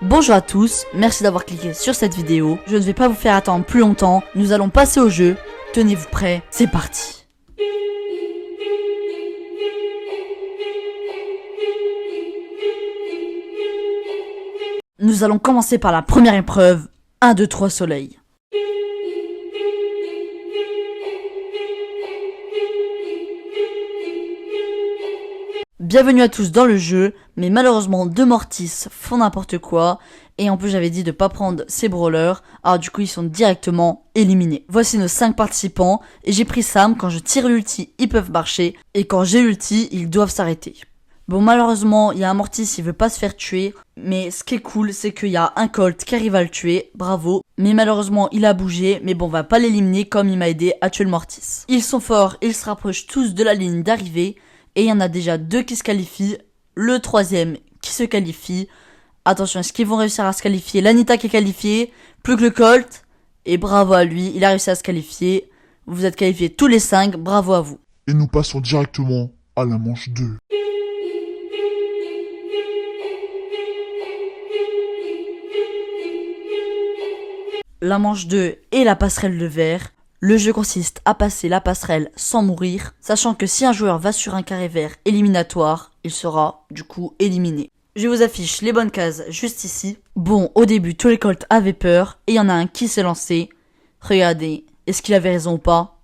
Bonjour à tous, merci d'avoir cliqué sur cette vidéo. Je ne vais pas vous faire attendre plus longtemps, nous allons passer au jeu. Tenez-vous prêts, c'est parti. Nous allons commencer par la première épreuve, 1, 2, 3 soleil. Bienvenue à tous dans le jeu, mais malheureusement deux Mortis font n'importe quoi, et en plus j'avais dit de pas prendre ces brawlers, alors du coup ils sont directement éliminés. Voici nos 5 participants, et j'ai pris Sam, quand je tire l'ulti ils peuvent marcher, et quand j'ai l'ulti ils doivent s'arrêter. Bon malheureusement il y a un Mortis, il veut pas se faire tuer, mais ce qui est cool c'est qu'il y a un Colt qui arrive à le tuer, bravo, mais malheureusement il a bougé, mais bon on va pas l'éliminer comme il m'a aidé à tuer le Mortis. Ils sont forts, ils se rapprochent tous de la ligne d'arrivée, et il y en a déjà 2 qui se qualifient, le 3e qui se qualifie. Attention, est-ce qu'ils vont réussir à se qualifier? L'Anita qui est qualifiée, plus que le Colt, et bravo à lui, il a réussi à se qualifier. Vous êtes qualifiés tous les 5, bravo à vous. Et nous passons directement à la manche 2. La manche 2 et la passerelle de verre. Le jeu consiste à passer la passerelle sans mourir, sachant que si un joueur va sur un carré vert éliminatoire, il sera du coup éliminé. Je vous affiche les bonnes cases juste ici. Bon, au début, tous les Colts avaient peur, et il y en a un qui s'est lancé. Regardez, est-ce qu'il avait raison ou pas?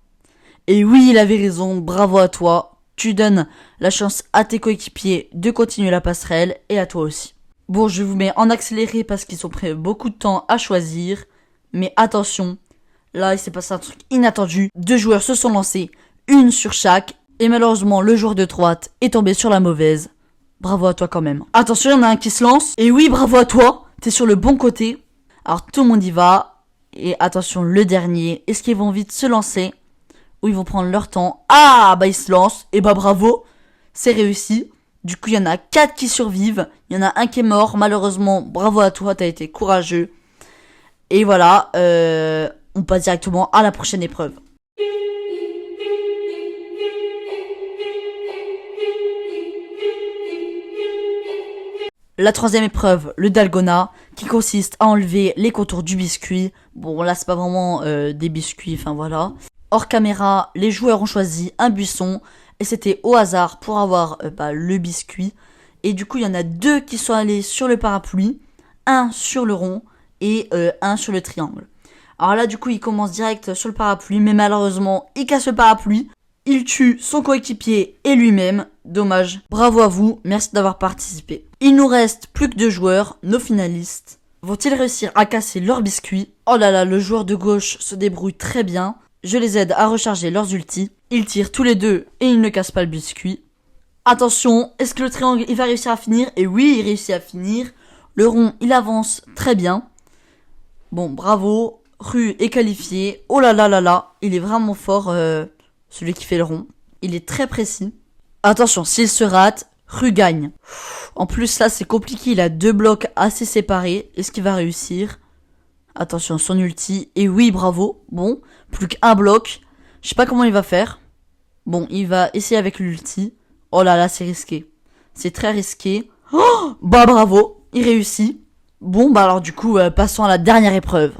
Et oui, il avait raison, bravo à toi. Tu donnes la chance à tes coéquipiers de continuer la passerelle, et à toi aussi. Bon, je vous mets en accéléré parce qu'ils ont pris beaucoup de temps à choisir, mais attention. Là, il s'est passé un truc inattendu. 2 joueurs se sont lancés, une sur chaque. Et malheureusement, le joueur de droite est tombé sur la mauvaise. Bravo à toi quand même. Attention, il y en a un qui se lance. Et oui, bravo à toi. T'es sur le bon côté. Alors, tout le monde y va. Et attention, le dernier. Est-ce qu'ils vont vite se lancer? Ou ils vont prendre leur temps? Ah, bah ils se lancent. Et bah bravo. C'est réussi. Du coup, il y en a 4 qui survivent. Il y en a un qui est mort. Malheureusement, bravo à toi. T'as été courageux. Et voilà. On passe directement à la prochaine épreuve. La 3e épreuve, le Dalgona, qui consiste à enlever les contours du biscuit. Bon là c'est pas vraiment des biscuits, enfin voilà. Hors caméra, les joueurs ont choisi un buisson, et c'était au hasard pour avoir le biscuit. Et du coup il y en a 2 qui sont allés sur le parapluie, un sur le rond et un sur le triangle. Alors là, du coup, il commence direct sur le parapluie, mais malheureusement, il casse le parapluie. Il tue son coéquipier et lui-même. Dommage. Bravo à vous, merci d'avoir participé. Il nous reste plus que 2 joueurs, nos finalistes. Vont-ils réussir à casser leur biscuit? Oh là là, le joueur de gauche se débrouille très bien. Je les aide à recharger leurs ultis. Ils tirent tous les 2 et ils ne cassent pas le biscuit. Attention, est-ce que le triangle, il va réussir à finir? Et oui, il réussit à finir. Le rond, il avance très bien. Bon, bravo. Ru est qualifié. Oh là là là là, il est vraiment fort, celui qui fait le rond. Il est très précis. Attention, s'il se rate, Ru gagne. En plus, là, c'est compliqué. Il a 2 blocs assez séparés. Est-ce qu'il va réussir? Attention, son ulti. Et oui, bravo. Bon, plus qu'un bloc. Je sais pas comment il va faire. Bon, il va essayer avec l'ulti. Oh là là, c'est risqué. C'est très risqué. Oh, bah bravo, il réussit. Bon, bah alors du coup, passons à la dernière épreuve.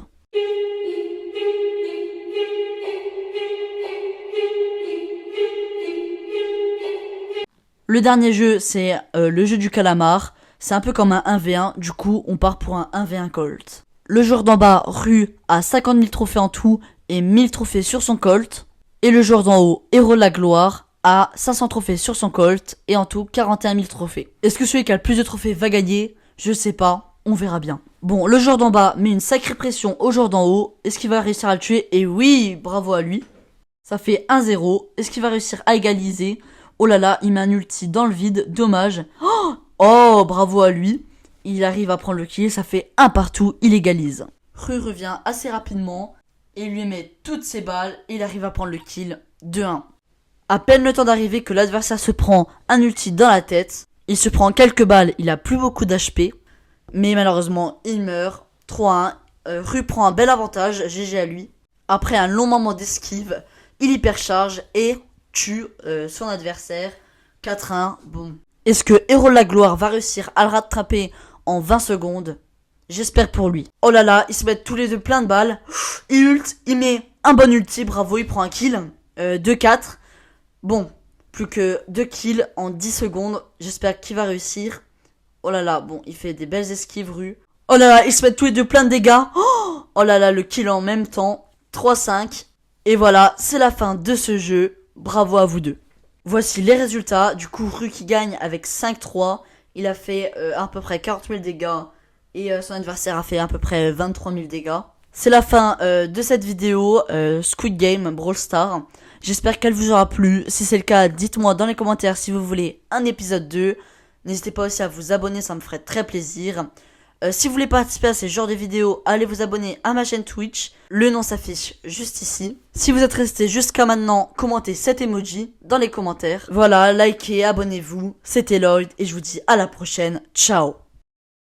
Le dernier jeu, c'est le jeu du calamar. C'est un peu comme un 1v1, du coup, on part pour un 1v1 Colt. Le joueur d'en bas, Ru, a 50 000 trophées en tout et 1000 trophées sur son Colt. Et le joueur d'en haut, Héros de la Gloire, a 500 trophées sur son Colt et en tout 41 000 trophées. Est-ce que celui qui a le plus de trophées va gagner? Je sais pas, on verra bien. Bon, le joueur d'en bas met une sacrée pression au joueur d'en haut. Est-ce qu'il va réussir à le tuer? Et oui, bravo à lui. Ça fait 1-0. Est-ce qu'il va réussir à égaliser? Oh là là, il met un ulti dans le vide, dommage. Oh, bravo à lui. Il arrive à prendre le kill, ça fait 1 partout, il égalise. Ru revient assez rapidement et lui met toutes ses balles et il arrive à prendre le kill 2-1. À peine le temps d'arriver que l'adversaire se prend un ulti dans la tête. Il se prend quelques balles, il a plus beaucoup d'HP. Mais malheureusement, il meurt. 3-1. Ru prend un bel avantage, GG à lui. Après un long moment d'esquive, il hypercharge et tue son adversaire. 4-1. Bon. Est-ce que Héros de la Gloire va réussir à le rattraper en 20 secondes? J'espère pour lui. Oh là là, ils se mettent tous les deux plein de balles. Il ult, il met un bon ulti, bravo, il prend un kill. 2-4. Bon, plus que 2 kills en 10 secondes. J'espère qu'il va réussir. Oh là là, bon, il fait des belles esquives rues. Oh là là, ils se mettent tous les deux plein de dégâts. Oh là là, le kill en même temps. 3-5. Et voilà, c'est la fin de ce jeu. Bravo à vous deux. Voici les résultats. Du coup, Ru qui gagne avec 5-3. Il a fait à peu près 40 000 dégâts. Et son adversaire a fait à peu près 23 000 dégâts. C'est la fin de cette vidéo Squid Game Brawl Stars. J'espère qu'elle vous aura plu. Si c'est le cas, dites-moi dans les commentaires si vous voulez un épisode 2. N'hésitez pas aussi à vous abonner, ça me ferait très plaisir. Si vous voulez participer à ces genres de vidéos, allez vous abonner à ma chaîne Twitch. Le nom s'affiche juste ici. Si vous êtes resté jusqu'à maintenant, commentez cet emoji dans les commentaires. Voilà, likez, abonnez-vous. C'était Lloyd et je vous dis à la prochaine. Ciao.